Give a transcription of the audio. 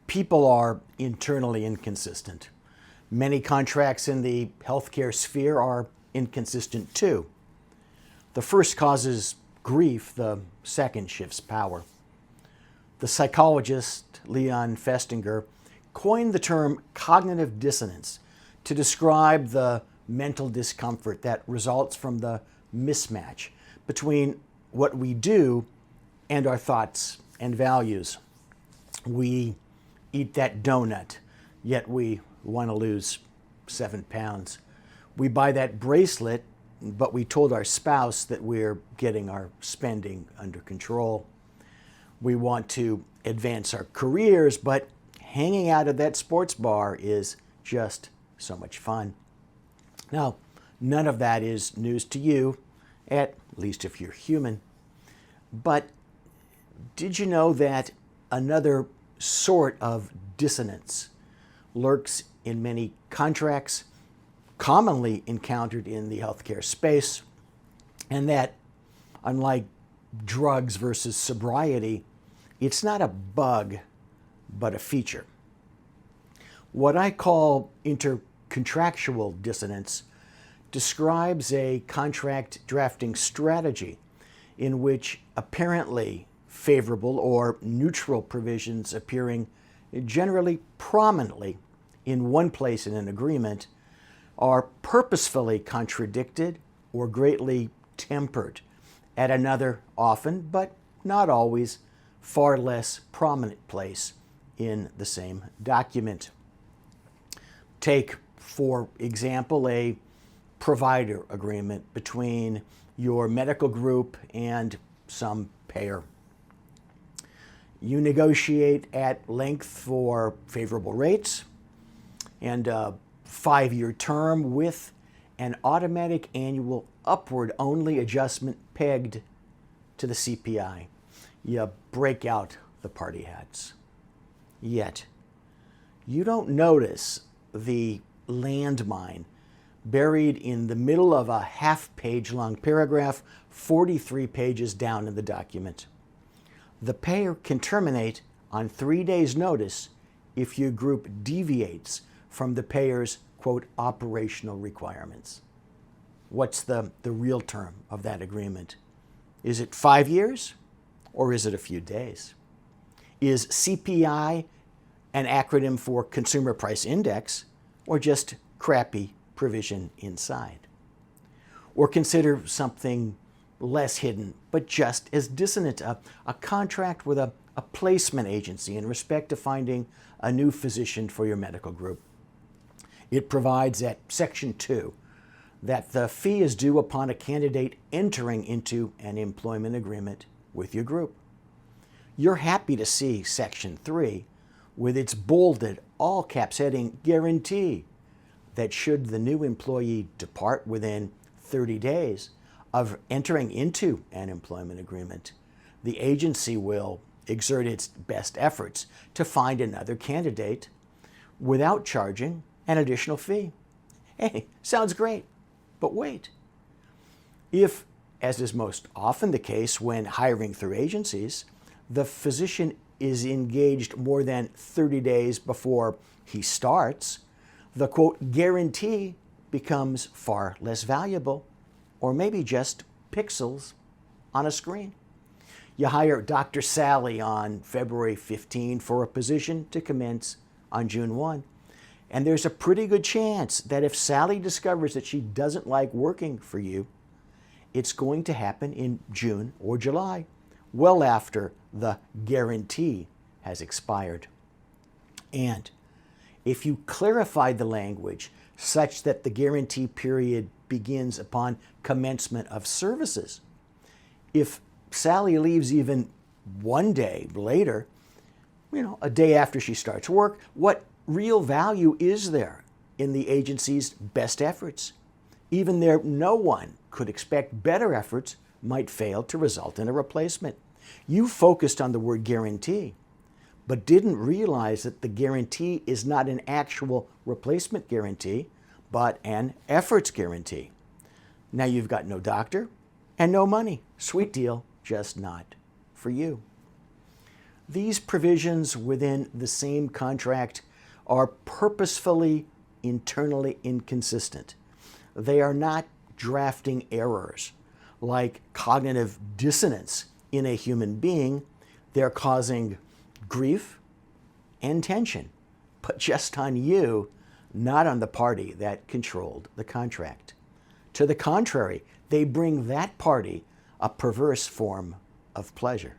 People are internally inconsistent. Many contracts in the healthcare sphere are inconsistent too. The first causes grief, the second shifts power. The psychologist Leon Festinger coined the term cognitive dissonance to describe the mental discomfort that results from the mismatch between what we do and our thoughts and values. We eat that donut, yet we want to lose 7 pounds. We buy that bracelet, but we told our spouse that we're getting our spending under control. We want to advance our careers, but hanging out at that sports bar is just so much fun. Now, none of that is news to you, at least if you're human. But did you know that another sort of dissonance lurks in many contracts commonly encountered in the healthcare space, and that, unlike drugs versus sobriety, it's not a bug, but a feature. What I call inter-contractual dissonance describes a contract drafting strategy in which apparently favorable or neutral provisions appearing generally prominently in one place in an agreement are purposefully contradicted or greatly tempered at another, often, but not always, far less prominent place in the same document. Take, for example, a provider agreement between your medical group and some payer. You negotiate at length for favorable rates and a 5-year term with an automatic annual upward-only adjustment pegged to the CPI. You break out the party hats. Yet, you don't notice the landmine buried in the middle of a half-page long paragraph 43 pages down in the document. The payer can terminate on 3 days' notice if your group deviates from the payer's, quote, operational requirements. What's the real term of that agreement? Is it 5 years or is it a few days? Is CPI an acronym for Consumer Price Index or just crappy provision inside? Or consider something less hidden, but just as dissonant, a contract with a placement agency in respect to finding a new physician for your medical group. It provides at Section 2 that the fee is due upon a candidate entering into an employment agreement with your group. You're happy to see Section 3 with its bolded, all caps heading guarantee that should the new employee depart within 30 days of entering into an employment agreement, the agency will exert its best efforts to find another candidate without charging an additional fee. Hey, sounds great, but wait. If, as is most often the case when hiring through agencies, the physician is engaged more than 30 days before he starts, the, quote, guarantee becomes far less valuable, or maybe just pixels on a screen. You hire Dr. Sally on February 15 for a position to commence on June 1. And there's a pretty good chance that if Sally discovers that she doesn't like working for you, it's going to happen in June or July, well after the guarantee has expired. And if you clarify the language such that the guarantee period begins upon commencement of services, if Sally leaves even 1 day later, a day after she starts work, what real value is there in the agency's best efforts? Even there, no one could expect better efforts might fail to result in a replacement. You focused on the word guarantee, but didn't realize that the guarantee is not an actual replacement guarantee, but an efforts guarantee. Now you've got no doctor and no money. Sweet deal, just not for you. These provisions within the same contract are purposefully internally inconsistent. They are not drafting errors like cognitive dissonance in a human being. They're causing grief and tension, but just on you, not on the party that controlled the contract. To the contrary, they bring that party a perverse form of pleasure.